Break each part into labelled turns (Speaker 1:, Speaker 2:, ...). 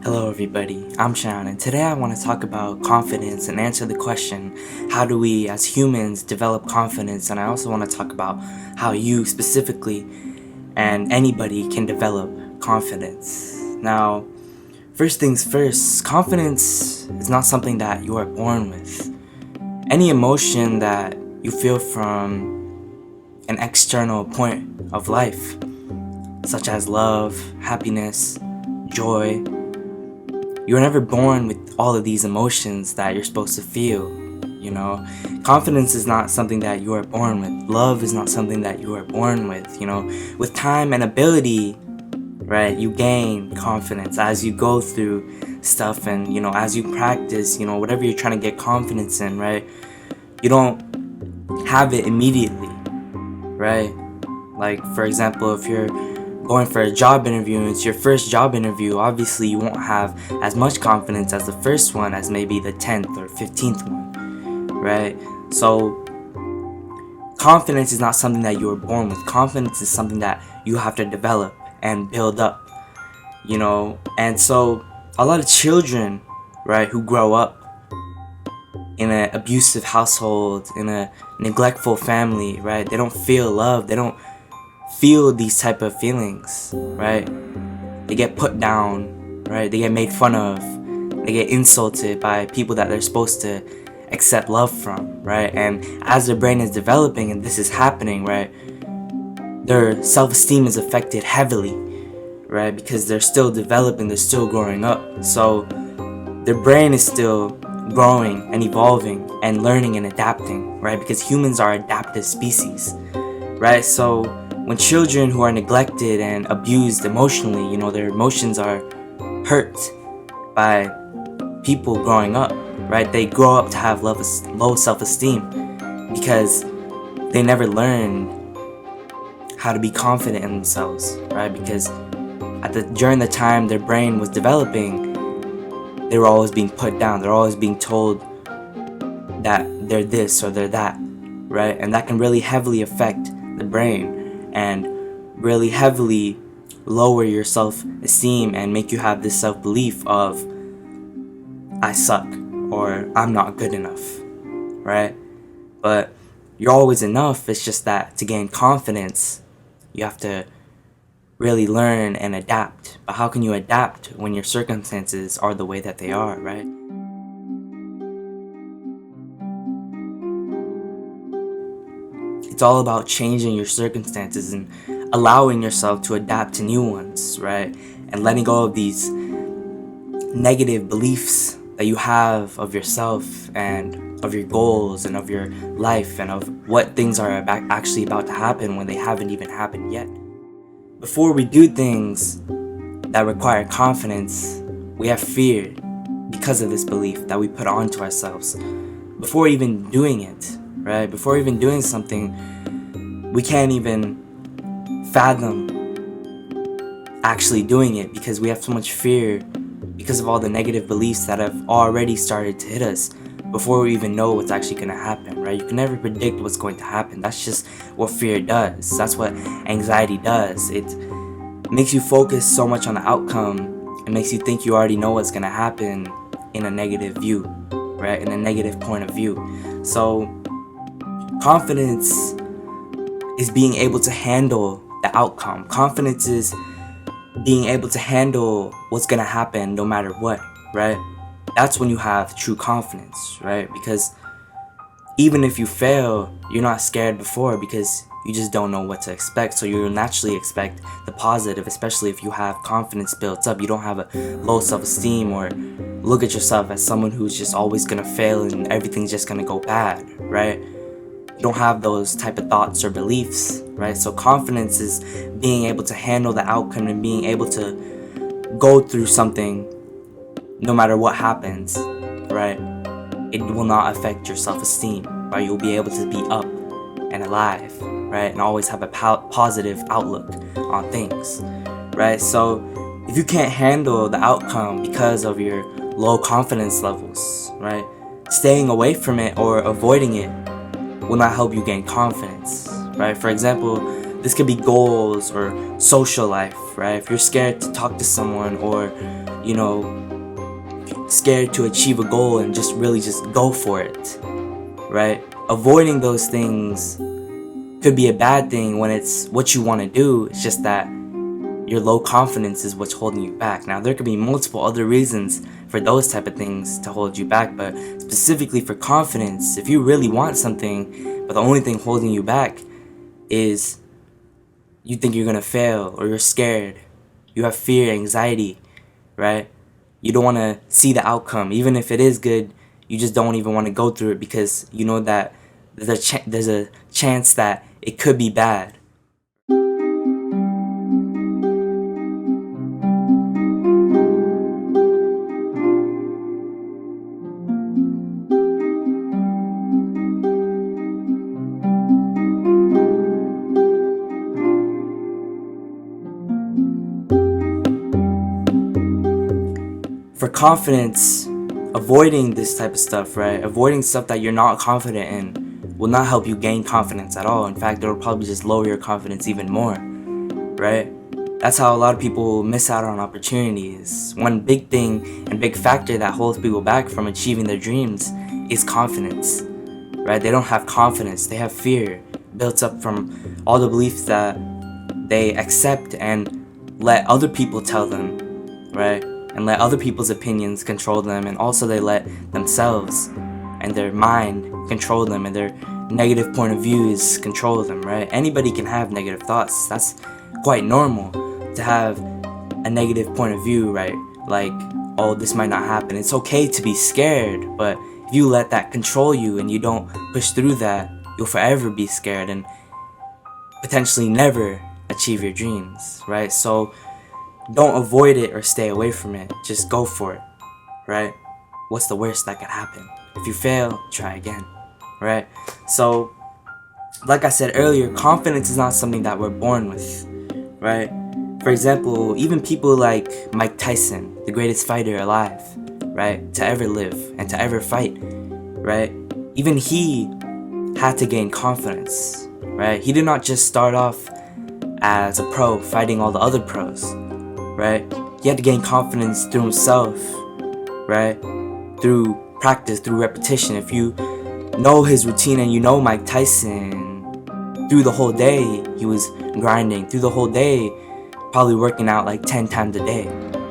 Speaker 1: Hello, everybody. I'm Sean, and today I want to talk about confidence and answer the question, how do we as humans develop confidence? And I also want to talk about how you specifically and anybody can develop confidence. Now, first things first, confidence is not something that you are born with. Any emotion that you feel from an external point of life, such as love, happiness, joy, you were never born with all of these emotions that you're supposed to feel, you know? Confidence is not something that you are born with. Love is not something that you are born with, you know? With time and ability, right, you gain confidence as you go through stuff and, as you practice, whatever you're trying to get confidence in, right? You don't have it immediately, right? Like, for example, if you're going for a job interview and it's your first job interview, obviously you won't have as much confidence as the first one as maybe the 10th or 15th one, right? So confidence is not something that you were born with. Confidence is something that you have to develop and build up, and so a lot of children, right, who grow up in an abusive household, in a neglectful family, right, they don't feel love, they don't feel these type of feelings, right? They get put down, right? They get made fun of, they get insulted by people that they're supposed to accept love from, right? And as their brain is developing and this is happening, right, their self-esteem is affected heavily, right? Because they're still developing, they're still growing up, so their brain is still growing and evolving and learning and adapting, right? Because humans are adaptive species, right? So when children who are neglected and abused emotionally, their emotions are hurt by people growing up, right? They grow up to have low self-esteem because they never learned how to be confident in themselves, right? Because during the time their brain was developing, they were always being put down. They're always being told that they're this or they're that, right? And that can really heavily affect the brain and really heavily lower your self-esteem and make you have this self-belief of I suck or I'm not good enough, right? But you're always enough. It's just that to gain confidence, you have to really learn and adapt. But how can you adapt when your circumstances are the way that they are, right? It's all about changing your circumstances and allowing yourself to adapt to new ones, right? And letting go of these negative beliefs that you have of yourself and of your goals and of your life and of what things are actually about to happen when they haven't even happened yet. Before we do things that require confidence, we have fear because of this belief that we put onto ourselves. Before even doing it, right? Before even doing something, we can't even fathom actually doing it because we have so much fear because of all the negative beliefs that have already started to hit us before we even know what's actually going to happen, right? You can never predict what's going to happen. That's just what fear does. That's what anxiety does. It makes you focus so much on the outcome. It makes you think you already know what's going to happen in a negative view, right? In a negative point of view. So confidence is being able to handle the outcome. Confidence is being able to handle what's gonna happen no matter what, right? That's when you have true confidence, right? Because even if you fail, you're not scared before because you just don't know what to expect. So you'll naturally expect the positive, especially if you have confidence built up. You don't have a low self-esteem or look at yourself as someone who's just always gonna fail and everything's just gonna go bad, right? You don't have those type of thoughts or beliefs, right? So confidence is being able to handle the outcome and being able to go through something no matter what happens, right? It will not affect your self-esteem, right? You'll be able to be up and alive, right? And always have a positive outlook on things, right? So if you can't handle the outcome because of your low confidence levels, right? Staying away from it or avoiding it will not help you gain confidence, right? For example, This could be goals or social life, right? If you're scared to talk to someone, or you know, scared to achieve a goal and just really just go for it, right? Avoiding those things could be a bad thing when it's what you want to do. It's just that your low confidence is what's holding you back. Now, there could be multiple other reasons for those type of things to hold you back, but specifically for confidence, if you really want something, but the only thing holding you back is you think you're gonna fail, or you're scared, you have fear, anxiety, right? You don't want to see the outcome. Even if it is good, you just don't even want to go through it because you know that there's a chance that it could be bad. For confidence, avoiding this type of stuff, right? Avoiding stuff that you're not confident in will not help you gain confidence at all. In fact, it'll probably just lower your confidence even more, right? That's how a lot of people miss out on opportunities. One big thing and big factor that holds people back from achieving their dreams is confidence, right? They don't have confidence. They have fear built up from all the beliefs that they accept and let other people tell them, right? And let other people's opinions control them, and also they let themselves and their mind control them, and their negative point of views control them, right? Anybody can have negative thoughts. That's quite normal to have a negative point of view, right? Like, oh, this might not happen. It's okay to be scared, but if you let that control you and you don't push through that, you'll forever be scared and potentially never achieve your dreams, right? So don't avoid it or stay away from it. Just go for it, right? What's the worst that could happen? If you fail, try again, right? So, like I said earlier, confidence is not something that we're born with, right? For example, even people like Mike Tyson, the greatest fighter alive, right? To ever live and to ever fight, right? Even he had to gain confidence, right? He did not just start off as a pro fighting all the other pros, right? He had to gain confidence through himself, right? Through practice, through repetition. If you know his routine and you know Mike Tyson, through the whole day he was grinding, through the whole day probably working out like 10 times a day,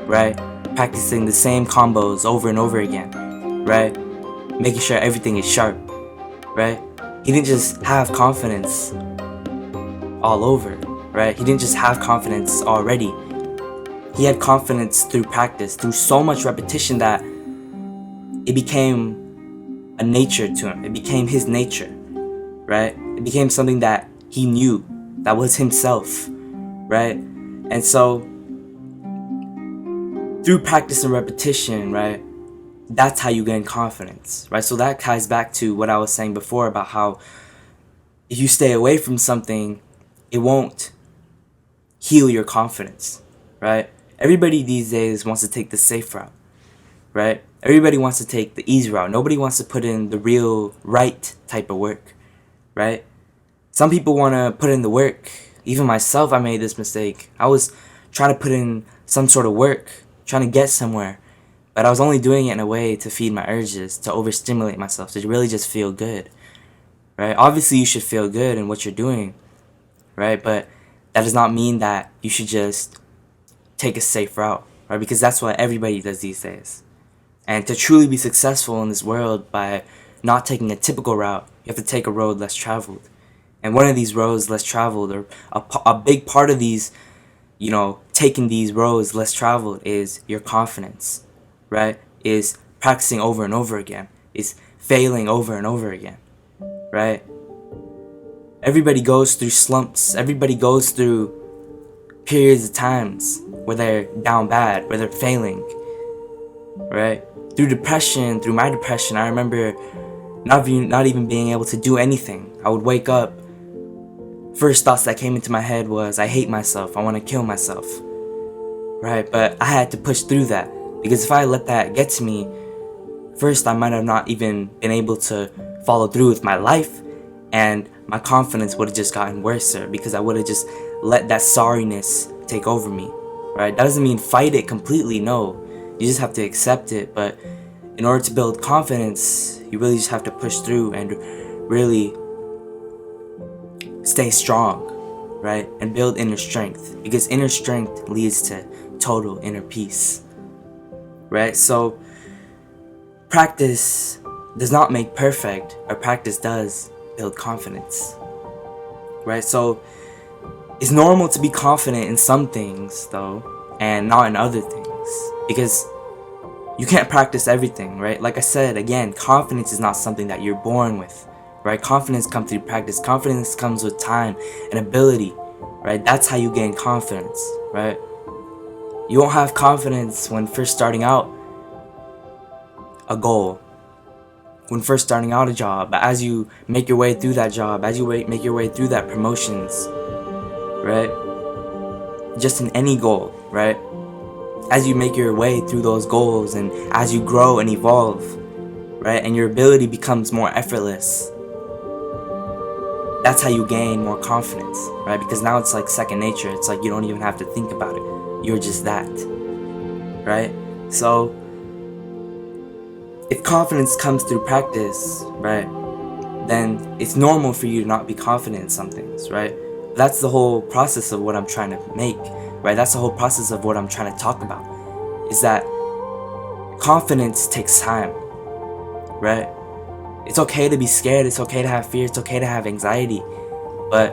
Speaker 1: right? Practicing the same combos over and over again, right? Making sure everything is sharp, right? He didn't just have confidence all over, right? He didn't just have confidence already. He had confidence through practice, through so much repetition that it became a nature to him. It became his nature, right? It became something that he knew, that was himself, right? And so, through practice and repetition, right, that's how you gain confidence, right? So that ties back to what I was saying before about how if you stay away from something, it won't heal your confidence, right? Everybody these days wants to take the safe route, right? Everybody wants to take the easy route. Nobody wants to put in the real right type of work, right? Some people want to put in the work. Even myself, I made this mistake. I was trying to put in some sort of work, trying to get somewhere, but I was only doing it in a way to feed my urges, to overstimulate myself, to really just feel good, right? Obviously, you should feel good in what you're doing, right? But that does not mean that you should just take a safe route, right? Because that's what everybody does these days. And to truly be successful in this world by not taking a typical route, you have to take a road less traveled. And one of these roads less traveled, or a big part of these, taking these roads less traveled, is your confidence, right? Is practicing over and over again, is failing over and over again, right? Everybody goes through slumps. Everybody goes through periods of times where they're down bad, where they're failing, right? Through depression, through my depression, I remember not even being able to do anything. I would wake up, first thoughts that came into my head was, I hate myself, I want to kill myself, right? But I had to push through that, because if I let that get to me, first I might have not even been able to follow through with my life, and my confidence would have just gotten worse, because I would have just let that sorriness take over me, right? That doesn't mean fight it completely, no. You just have to accept it. But in order to build confidence, you really just have to push through and really stay strong, right? And build inner strength, because inner strength leads to total inner peace, right? So practice does not make perfect, or practice does build confidence, right? So it's normal to be confident in some things though, and not in other things, because you can't practice everything, right? Like I said, again, confidence is not something that you're born with, right? Confidence comes through practice. Confidence comes with time and ability, right? That's how you gain confidence, right? You won't have confidence when first starting out a goal, when first starting out a job, but as you make your way through that job, as you make your way through that promotions, right? Just in any goal, right? As you make your way through those goals and as you grow and evolve, right? And your ability becomes more effortless. That's how you gain more confidence, right? Because now it's like second nature. It's like you don't even have to think about it. You're just that, right? So if confidence comes through practice, right, then it's normal for you to not be confident in some things, right? That's the whole process of what I'm trying to make, right? That's the whole process of what I'm trying to talk about, is that confidence takes time, right? It's okay to be scared, it's okay to have fear, it's okay to have anxiety, but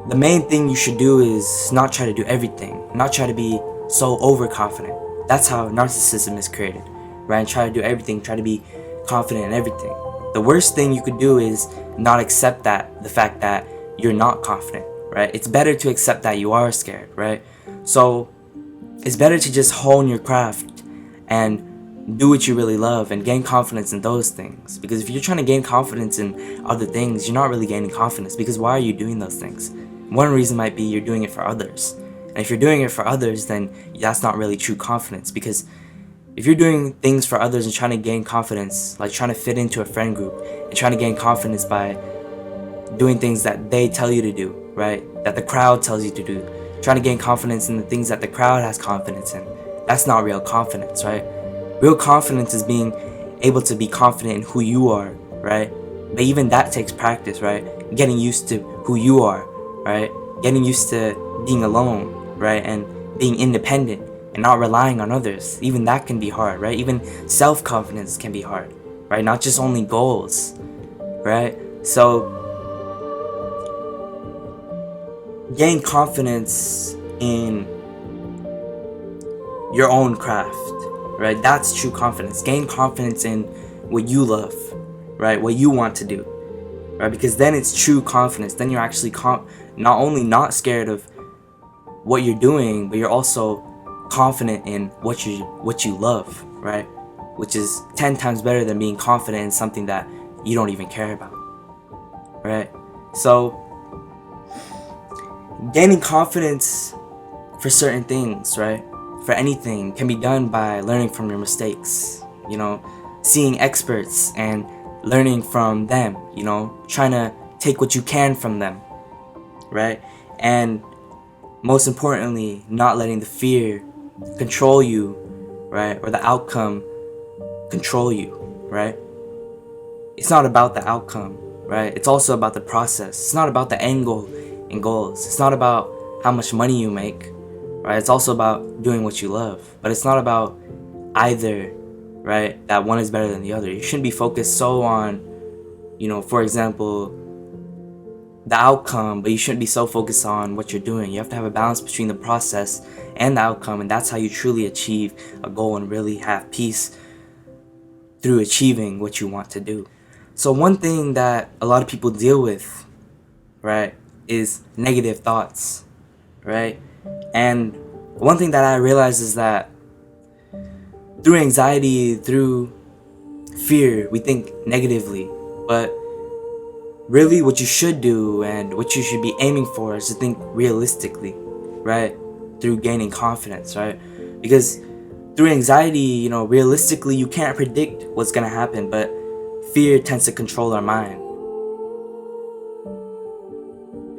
Speaker 1: the main thing you should do is not try to do everything, not try to be so overconfident. That's how narcissism is created, right? And try to do everything, try to be confident in everything. The worst thing you could do is not accept the fact that you're not confident, right? It's better to accept that you are scared, right? So it's better to just hone your craft and do what you really love and gain confidence in those things. Because if you're trying to gain confidence in other things, you're not really gaining confidence, because why are you doing those things? One reason might be you're doing it for others. And if you're doing it for others, then that's not really true confidence. Because if you're doing things for others and trying to gain confidence, like trying to fit into a friend group and trying to gain confidence by doing things that they tell you to do, right? That the crowd tells you to do, trying to gain confidence in the things that the crowd has confidence in, that's not real confidence, right? Real confidence is being able to be confident in who you are, right? But even that takes practice, right? Getting used to who you are, right? Getting used to being alone, right? And being independent and not relying on others. Even that can be hard, right? Even self-confidence can be hard, right? Not just only goals, right? So gain confidence in your own craft, right? That's true confidence. Gain confidence in what you love, right? What you want to do, right? Because then it's true confidence. Then you're actually not only not scared of what you're doing, but you're also confident in what you love, right? Which is 10 times better than being confident in something that you don't even care about, right? So gaining confidence for certain things, right? For anything can be done by learning from your mistakes, you know, seeing experts and learning from them, you know, trying to take what you can from them, right? And most importantly, not letting the fear control you, right? Or the outcome control you, right? It's not about the outcome, right? It's also about the process. It's not about the end goal and goals. It's not about how much money you make, right? It's also about doing what you love. But it's not about either, right? That one is better than the other. You shouldn't be focused so on, you know, for example, the outcome, but you shouldn't be so focused on what you're doing. You have to have a balance between the process and the outcome, and that's how you truly achieve a goal and really have peace through achieving what you want to do. So one thing that a lot of people deal with, right, is negative thoughts, right? And one thing that I realized is that through anxiety, through fear, we think negatively, but really what you should do and what you should be aiming for is to think realistically, right? Through gaining confidence, right? Because through anxiety, you know, realistically you can't predict what's gonna happen, but fear tends to control our mind,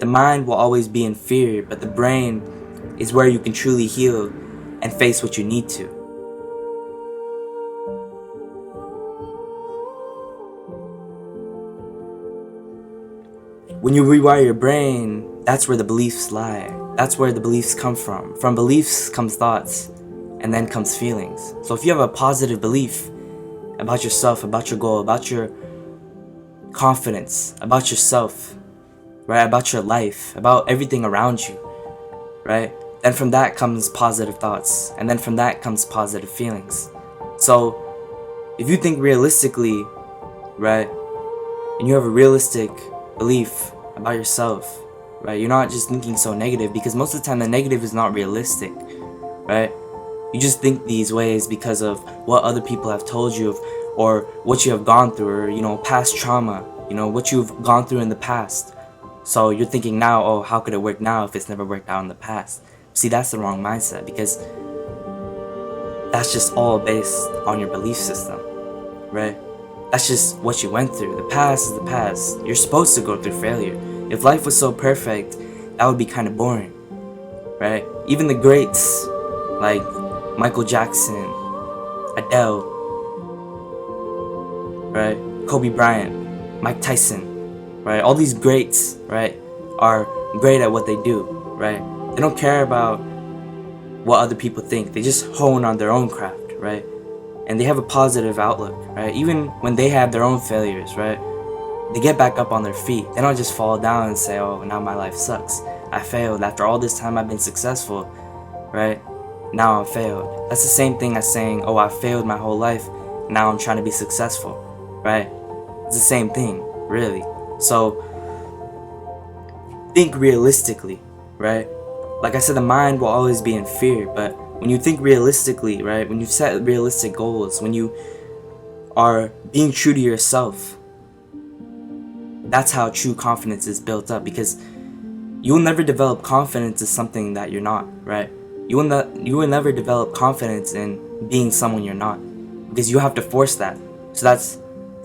Speaker 1: The mind will always be in fear, but the brain is where you can truly heal and face what you need to. When you rewire your brain, that's where the beliefs lie. That's where the beliefs come from. From beliefs comes thoughts, and then comes feelings. So if you have a positive belief about yourself, about your goal, about your confidence, about yourself, right, about your life, about everything around you, right, then from that comes positive thoughts, and then from that comes positive feelings. So if you think realistically, right, and you have a realistic belief about yourself, right, you're not just thinking so negative, because most of the time the negative is not realistic, right? You just think these ways because of what other people have told you, or what you have gone through, or, you know, past trauma, you know, what you've gone through in the past. So you're thinking now, oh, how could it work now if it's never worked out in the past? See, that's the wrong mindset, because that's just all based on your belief system, right? That's just what you went through. The past is the past. You're supposed to go through failure. If life was so perfect, that would be kind of boring, right? Even the greats, like Michael Jackson, Adele, right? Kobe Bryant, Mike Tyson, right? All these greats, right, are great at what they do, right? They don't care about what other people think. They just hone on their own craft, right? And they have a positive outlook, right? Even when they have their own failures, right? They get back up on their feet. They don't just fall down and say, oh, now my life sucks. I failed. After all this time I've been successful, right? Now I'm failed. That's the same thing as saying, oh, I failed my whole life. Now I'm trying to be successful, right? It's the same thing, really. So think realistically, right? Like I said, the mind will always be in fear, but when you think realistically, right? When you set realistic goals, when you are being true to yourself, that's how true confidence is built up, because you will never develop confidence in something that you're not, right? You will never develop confidence in being someone you're not, because you have to force that. So that's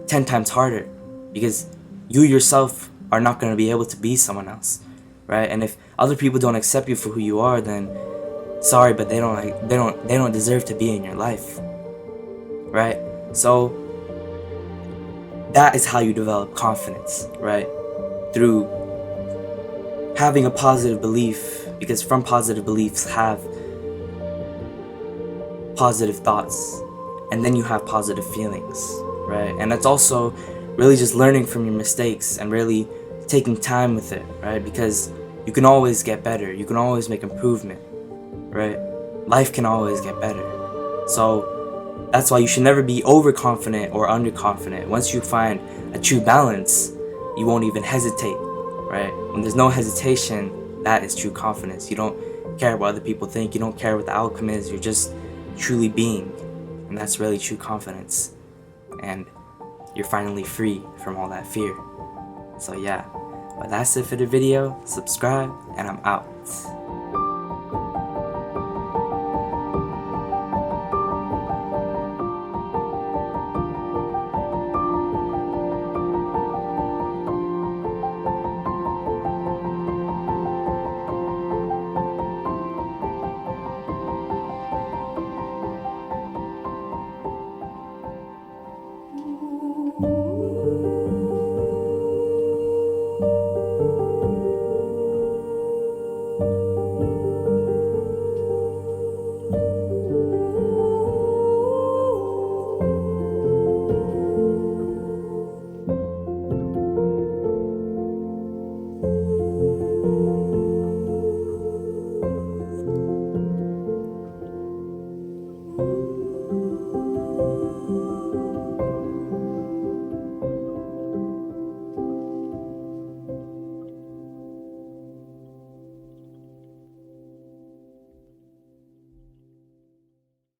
Speaker 1: 10 times harder, because you yourself are not going to be able to be someone else, right? And if other people don't accept you for who you are, then sorry, but they don't deserve to be in your life, right? So that is how you develop confidence, right? Through having a positive belief, because from positive beliefs have positive thoughts, and then you have positive feelings, right? And it's also really just learning from your mistakes and really taking time with it, right? Because you can always get better. You can always make improvement, right? Life can always get better. So that's why you should never be overconfident or underconfident. Once you find a true balance, you won't even hesitate, right? When there's no hesitation, that is true confidence. You don't care what other people think. You don't care what the outcome is. You're just truly being, and that's really true confidence. And you're finally free from all that fear. So yeah, but that's it for the video. Subscribe, and I'm out.